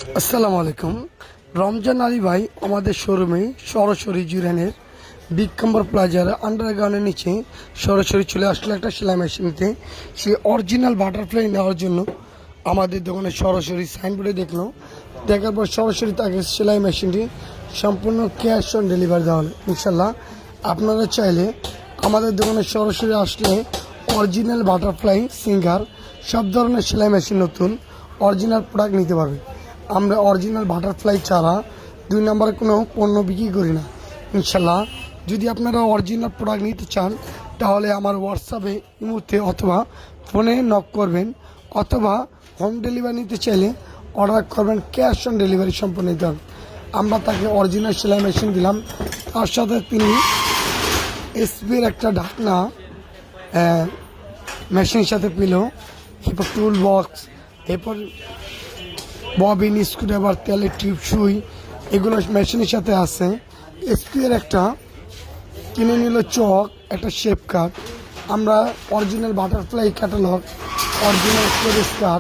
আসসালামু আলাইকুম। রমজান আলী ভাই আমাদের শোরুমে সরাসরি জুরানের বিগ প্লাজার আন্ডারগ্রাউন্ডের নিচে সরাসরি চলে আসলো একটা সেলাই মেশিনতে। সে অরিজিনাল বাটারফ্লাই নেওয়ার জন্য আমাদের দোকানে সরাসরি সাইনবোর্ডে দেখলো, দেখার পর সরাসরি তাকে সেলাই মেশিনটি সম্পূর্ণ ক্যাশ অন ডেলিভারি দেওয়া হলো। ইনশাল্লাহ আপনারা চাইলে আমাদের দোকানে সরাসরি আসলে অরিজিনাল বাটারফ্লাই সিঙ্গার সব ধরনের সেলাই মেশিন নতুন অরিজিনাল প্রোডাক্ট নিতে পারবে। আমরা অরিজিনাল বাটারফ্লাই ছাড়া 2 নম্বরে কোনো পণ্য বিক্রি করি না। ইনশাল্লাহ যদি আপনারা অরিজিনাল প্রোডাক্ট নিতে চান তাহলে আমার হোয়াটসঅ্যাপে ইমোতে অথবা ফোনে নক করবেন, অথবা হোম ডেলিভারি নিতে চাইলে অর্ডার করবেন, ক্যাশ অন ডেলিভারি সম্পূর্ণ নিতে হবে। আমরা তাকে অরিজিনাল সেলাই মেশিন দিলাম, তার সাথে তিনি এসপির একটা ঢাকনা মেশিনের সাথে পেল, এরপর টুল বক্স, এরপর ববিন, স্ক্রুড্রাইভার, তেলের টিউব, সুই, এগুলো মেশিনের সাথে আছে। এসপির একটা কিনে নিল চক, একটা শেপ কাট। আমরা original butterfly catalogue, original storage card